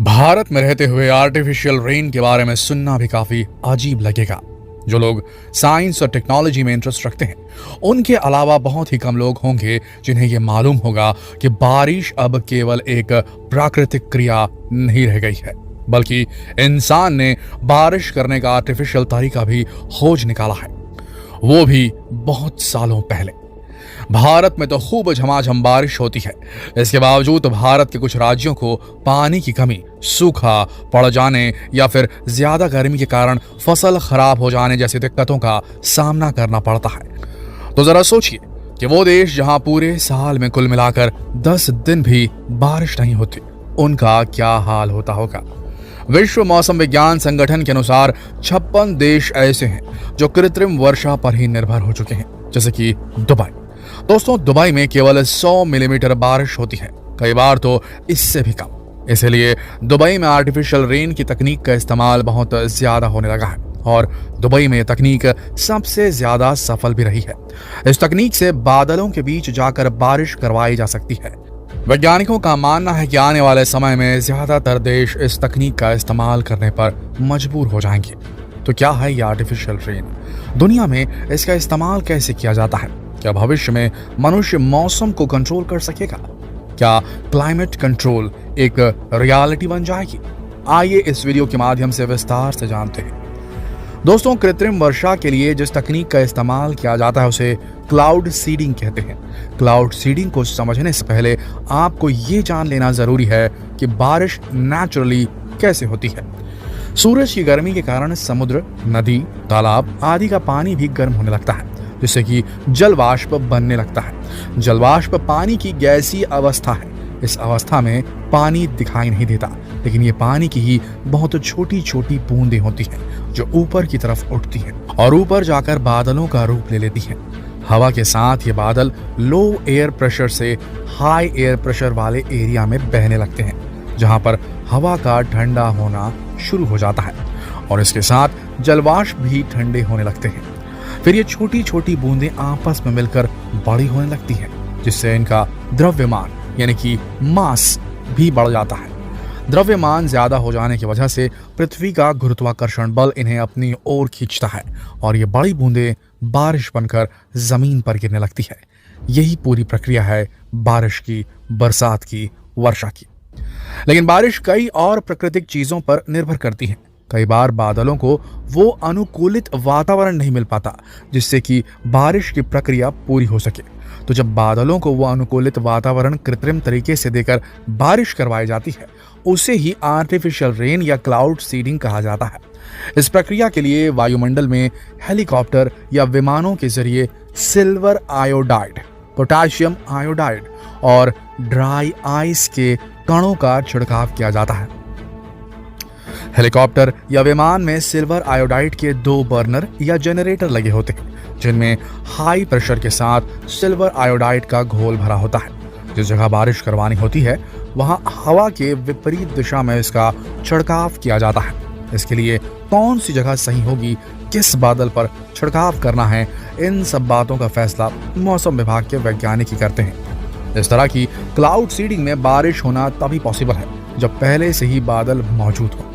भारत में रहते हुए आर्टिफिशियल रेन के बारे में सुनना भी काफी अजीब लगेगा। जो लोग साइंस और टेक्नोलॉजी में इंटरेस्ट रखते हैं, उनके अलावा बहुत ही कम लोग होंगे जिन्हें यह मालूम होगा कि बारिश अब केवल एक प्राकृतिक क्रिया नहीं रह गई है, बल्कि इंसान ने बारिश करने का आर्टिफिशियल तरीका भी खोज निकाला है, वो भी बहुत सालों पहले। भारत में तो खूब झमाझम बारिश होती है। इसके बावजूद भारत के कुछ राज्यों को पानी की कमी, सूखा पड़ जाने या फिर ज्यादा गर्मी के कारण फसल खराब हो जाने जैसी दिक्कतों का सामना करना पड़ता है। तो जरा सोचिए कि वो देश जहां पूरे साल में कुल मिलाकर 10 दिन भी बारिश नहीं होती, उनका क्या हाल होता होगा। विश्व मौसम विज्ञान संगठन के अनुसार 56 देश ऐसे हैं जो कृत्रिम वर्षा पर ही निर्भर हो चुके हैं, जैसे कि दुबई। दोस्तों, दुबई में केवल 100 मिलीमीटर बारिश होती है, कई बार तो इससे भी कम। इसलिए दुबई में आर्टिफिशियल रेन की तकनीक का इस्तेमाल बहुत ज्यादा होने लगा है और दुबई में यह तकनीक सबसे ज्यादा सफल भी रही है। इस तकनीक से बादलों के बीच जाकर बारिश करवाई जा सकती है। वैज्ञानिकों का मानना है कि आने वाले समय में ज्यादातर देश इस तकनीक का इस्तेमाल करने पर मजबूर हो जाएंगे। तो क्या है ये आर्टिफिशियल रेन? दुनिया में इसका इस्तेमाल कैसे किया जाता है? क्या भविष्य में मनुष्य मौसम को कंट्रोल कर सकेगा? क्या क्लाइमेट कंट्रोल एक रियलिटी बन जाएगी? आइए इस वीडियो के माध्यम से विस्तार से जानते हैं। दोस्तों, कृत्रिम वर्षा के लिए जिस तकनीक का इस्तेमाल किया जाता है उसे क्लाउड सीडिंग कहते हैं। क्लाउड सीडिंग को समझने से पहले आपको ये जान लेना जरूरी है कि बारिश नेचुरली कैसे होती है। सूरज की गर्मी के कारण समुद्र, नदी, तालाब आदि का पानी भी गर्म होने लगता है, जिससे कि जल वाष्प बनने लगता है। जल वाष्प पानी की गैसीय अवस्था है। इस अवस्था में पानी दिखाई नहीं देता, लेकिन ये पानी की ही बहुत छोटी छोटी बूंदें होती हैं जो ऊपर की तरफ उठती हैं और ऊपर जाकर बादलों का रूप ले लेती हैं। हवा के साथ ये बादल लो एयर प्रेशर से हाई एयर प्रेशर वाले एरिया में बहने लगते हैं, जहां पर हवा का ठंडा होना शुरू हो जाता है और इसके साथ जलवाष्प भी ठंडे होने लगते हैं। फिर ये छोटी छोटी बूंदें आपस में मिलकर बड़ी होने लगती हैं, जिससे इनका द्रव्यमान यानी कि मास भी बढ़ जाता है। द्रव्यमान ज्यादा हो जाने की वजह से पृथ्वी का गुरुत्वाकर्षण बल इन्हें अपनी ओर खींचता है और ये बड़ी बूंदें बारिश बनकर जमीन पर गिरने लगती है। यही पूरी प्रक्रिया है बारिश की, बरसात की, वर्षा की। लेकिन बारिश कई और प्राकृतिक चीजों पर निर्भर करती है। कई बार बादलों को वो अनुकूलित वातावरण नहीं मिल पाता जिससे कि बारिश की प्रक्रिया पूरी हो सके। तो जब बादलों को वो अनुकूलित वातावरण कृत्रिम तरीके से देकर बारिश करवाई जाती है, उसे ही आर्टिफिशियल रेन या क्लाउड सीडिंग कहा जाता है। इस प्रक्रिया के लिए वायुमंडल में हेलीकॉप्टर या विमानों के जरिए सिल्वर आयोडाइड, पोटेशियम आयोडाइड और ड्राई आइस के कणों का छिड़काव किया जाता है। हेलीकॉप्टर या विमान में सिल्वर आयोडाइड के 2 बर्नर या जनरेटर लगे होते हैं, जिनमें हाई प्रेशर के साथ सिल्वर आयोडाइड का घोल भरा होता है। जिस जगह बारिश करवानी होती है वहां हवा के विपरीत दिशा में इसका छिड़काव किया जाता है। इसके लिए कौन सी जगह सही होगी, किस बादल पर छिड़काव करना है, इन सब बातों का फैसला मौसम विभाग के वैज्ञानिक ही करते हैं। इस तरह की क्लाउड सीडिंग में बारिश होना तभी पॉसिबल है जब पहले से ही बादल मौजूद हो।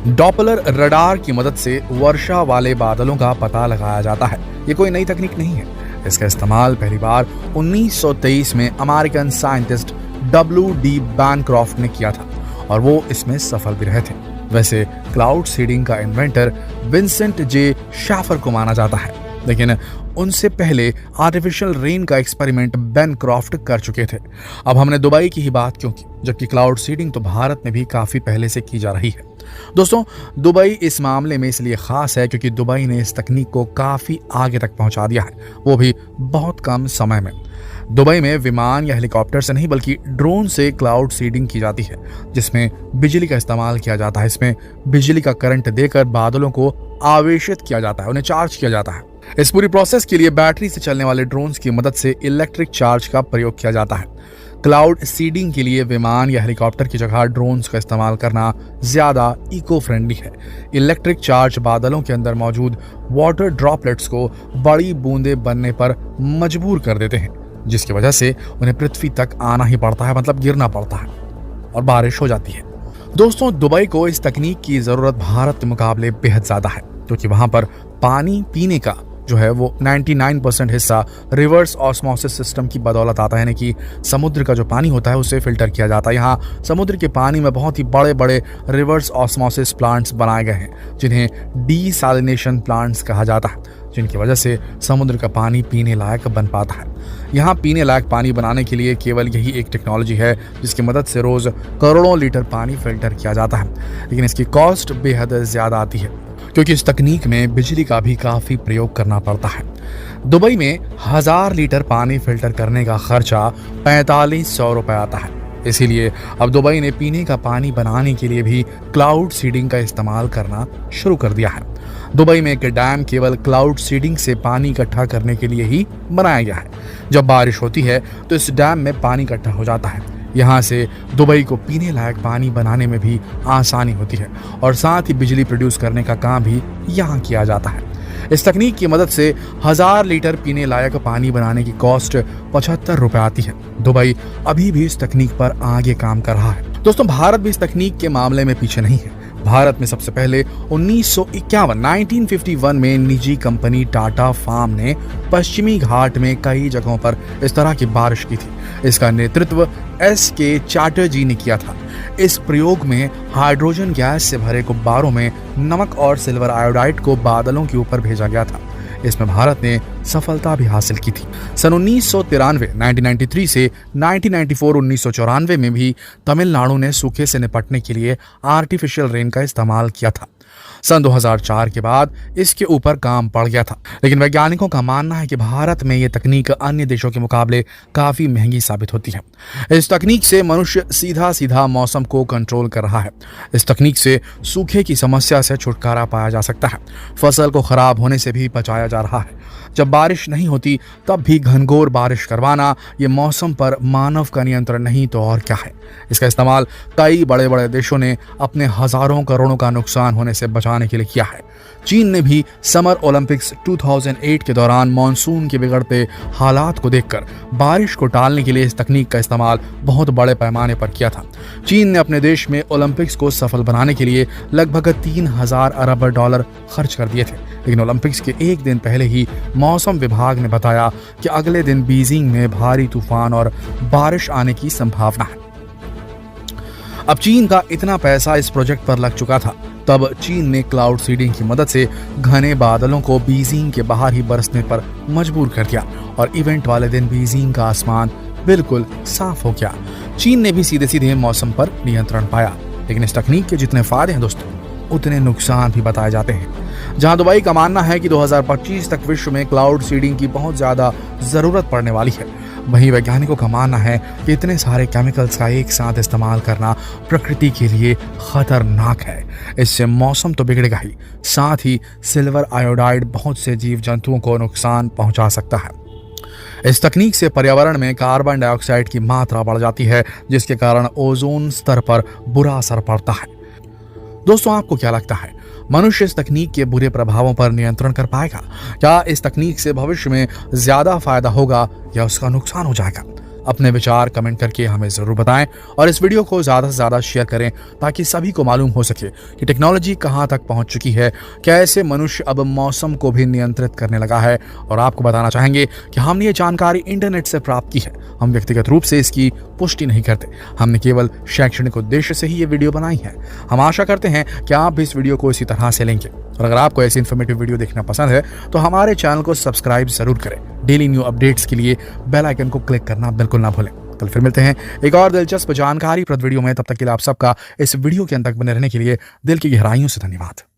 डॉपलर रडार की मदद से वर्षा वाले बादलों का पता लगाया जाता है। ये कोई नई तकनीक नहीं है। इसका इस्तेमाल पहली बार 1923 में अमेरिकन साइंटिस्ट WD बैनक्रॉफ्ट ने किया था और वो इसमें सफल भी रहे थे। वैसे क्लाउड सीडिंग का इन्वेंटर विंसेंट जे शैफर को माना जाता है, लेकिन उनसे पहले आर्टिफिशियल रेन का एक्सपेरिमेंट बैनक्रॉफ्ट कर चुके थे। अब हमने दुबई की ही बात क्यों की, जबकि क्लाउड सीडिंग तो भारत में भी काफी पहले से की जा रही है। दोस्तों, दुबई इस मामले में इसलिए खास है क्योंकि दुबई ने इस तकनीक को काफी आगे तक पहुंचा दिया है, वो भी बहुत कम समय में। दुबई में विमान या हेलीकॉप्टर से नहीं बल्कि ड्रोन से क्लाउड सीडिंग की जाती है, जिसमें बिजली का इस्तेमाल किया जाता है। इसमें बिजली का करंट देकर बादलों को आवेशित किया जाता है, उन्हें चार्ज किया जाता है। इस पूरी प्रोसेस के लिए बैटरी से चलने वाले ड्रोन्स की मदद से इलेक्ट्रिक चार्ज का प्रयोग किया जाता है। क्लाउड सीडिंग के लिए विमान या हेलीकॉप्टर की जगह ड्रोन्स का इस्तेमाल करना ज्यादा इको फ्रेंडली है। इलेक्ट्रिक चार्ज बादलों के अंदर मौजूद वाटर ड्रॉपलेट्स को बड़ी बूंदें बनने पर मजबूर कर देते हैं, जिसकी वजह से उन्हें पृथ्वी तक आना ही पड़ता है, मतलब गिरना पड़ता है और बारिश हो जाती है। दोस्तों, दुबई को इस तकनीक की जरूरत भारत के मुकाबले बेहद ज्यादा है, क्योंकि वहां पर पानी पीने का जो है वो 99% हिस्सा रिवर्स ऑस्मोसिस सिस्टम की बदौलत आता है, यानी कि समुद्र का जो पानी होता है उसे फिल्टर किया जाता है। यहाँ समुद्र के पानी में बहुत ही बड़े बड़े रिवर्स ऑस्मोसिस प्लांट्स बनाए गए हैं, जिन्हें डीसैलिनेशन प्लांट्स कहा जाता है, जिनकी वजह से समुद्र का पानी पीने लायक बन पाता है। यहाँ पीने लायक पानी बनाने के लिए केवल यही एक टेक्नोलॉजी है जिसकी मदद से रोज करोड़ों लीटर पानी फिल्टर किया जाता है, लेकिन इसकी कॉस्ट बेहद ज्यादा आती है, क्योंकि इस तकनीक में बिजली का भी काफी प्रयोग करना पड़ता है। दुबई में 1000 लीटर पानी फिल्टर करने का खर्चा 4500 रुपए आता है। इसीलिए अब दुबई ने पीने का पानी बनाने के लिए भी क्लाउड सीडिंग का इस्तेमाल करना शुरू कर दिया है। दुबई में एक डैम केवल क्लाउड सीडिंग से पानी इकट्ठा करने के लिए ही बनाया गया है। जब बारिश होती है तो इस डैम में पानी इकट्ठा हो जाता है। यहाँ से दुबई को पीने लायक पानी बनाने में भी आसानी होती है और साथ ही बिजली प्रोड्यूस करने का काम भी यहाँ किया जाता है। इस तकनीक की मदद से 1000 लीटर पीने लायक पानी बनाने की कॉस्ट 75 रुपए आती है। दुबई अभी भी इस तकनीक पर आगे काम कर रहा है। दोस्तों, भारत भी इस तकनीक के मामले में पीछे नहीं है। भारत में सबसे पहले 1951 में निजी कंपनी टाटा फार्म ने पश्चिमी घाट में कई जगहों पर इस तरह की बारिश की थी। इसका नेतृत्व एस.के. चैटर्जी ने किया था। इस प्रयोग में हाइड्रोजन गैस से भरे गुब्बारों में नमक और सिल्वर आयोडाइड को बादलों के ऊपर भेजा गया था। इसमें भारत ने सफलता भी हासिल की थी। सन 1993 से 1994 में भी तमिलनाडु ने सूखे से निपटने के लिए आर्टिफिशियल रेन का इस्तेमाल किया था। सन 2004 के बाद इसके ऊपर काम पड़ गया था, लेकिन वैज्ञानिकों का मानना है कि भारत में यह तकनीक अन्य देशों के मुकाबले काफी महंगी साबित होती है। इस तकनीक से मनुष्य सीधा सीधा मौसम को कंट्रोल कर रहा है। इस तकनीक से सूखे की समस्या से छुटकारा पाया जा सकता है। फसल को खराब होने से भी बचाया जा रहा है। जब बारिश नहीं होती तब भी घनघोर बारिश करवाना ये मौसम पर मानव का नियंत्रण नहीं तो और क्या है। इसका इस्तेमाल कई बड़े बड़े देशों ने अपने हजारों करोड़ों का नुकसान होने से बचाने के लिए किया है। चीन ने भी समर ओलंपिक्स 2008 के दौरान मानसून के बिगड़ते हालात को देखकर बारिश को टालने के लिए इस तकनीक का इस्तेमाल बहुत बड़े पैमाने पर किया था। चीन ने अपने देश में ओलंपिक्स को सफल बनाने के लिए लगभग 3000 अरब डॉलर खर्च कर दिए थे, लेकिन ओलंपिक्स के एक दिन पहले ही मौसम विभाग ने बताया कि अगले दिन बीजिंग में भारी तूफान और बारिश आने की संभावना है। अब चीन का इतना पैसा इस प्रोजेक्ट पर लग चुका था, तब चीन ने क्लाउड सीडिंग की मदद से घने बादलों को बीजिंग के बाहर ही बरसने पर मजबूर कर दिया और इवेंट वाले दिन बीजिंग का आसमान बिल्कुल साफ हो गया। चीन ने भी सीधे सीधे मौसम पर नियंत्रण पाया, लेकिन इस तकनीक के जितने फायदे हैं दोस्तों, उतने नुकसान भी बताए जाते हैं। जहां दुबई का मानना है कि 2025 तक विश्व में क्लाउड सीडिंग की बहुत ज्यादा जरूरत पड़ने वाली है, वहीं वैज्ञानिकों का मानना है कि इतने सारे केमिकल्स का एक साथ इस्तेमाल करना प्रकृति के लिए खतरनाक है। इससे मौसम तो बिगड़ेगा ही, साथ ही सिल्वर आयोडाइड बहुत से जीव जंतुओं को नुकसान पहुंचा सकता है। इस तकनीक से पर्यावरण में कार्बन डाइऑक्साइड की मात्रा बढ़ जाती है, जिसके कारण ओजोन स्तर पर बुरा असर पड़ता है। दोस्तों, आपको क्या लगता है, मनुष्य इस तकनीक के बुरे प्रभावों पर नियंत्रण कर पाएगा? क्या इस तकनीक से भविष्य में ज्यादा फायदा होगा या उसका नुकसान हो जाएगा? अपने विचार कमेंट करके हमें जरूर बताएं और इस वीडियो को ज्यादा से ज्यादा शेयर करें ताकि सभी को मालूम हो सके कि टेक्नोलॉजी कहां तक पहुंच चुकी है, कैसे मनुष्य अब मौसम को भी नियंत्रित करने लगा है। और आपको बताना चाहेंगे कि हमने ये जानकारी इंटरनेट से प्राप्त की है, हम व्यक्तिगत रूप से इसकी पुष्टि नहीं करते, हमने केवल शैक्षणिक उद्देश्य से ही ये वीडियो बनाई है। हम आशा करते हैं कि आप भी इस वीडियो को इसी तरह से लेंगे और अगर आपको ऐसी इन्फॉर्मेटिव वीडियो देखना पसंद है तो हमारे चैनल को सब्सक्राइब जरूर करें। डेली न्यू अपडेट्स के लिए बेल आइकन को क्लिक करना बिल्कुल ना भूलें। कल फिर मिलते हैं एक और दिलचस्प जानकारी प्रद वीडियो में। तब तक के लिए आप सबका इस वीडियो के अंत तक बने रहने के लिए दिल की गहराइयों से धन्यवाद।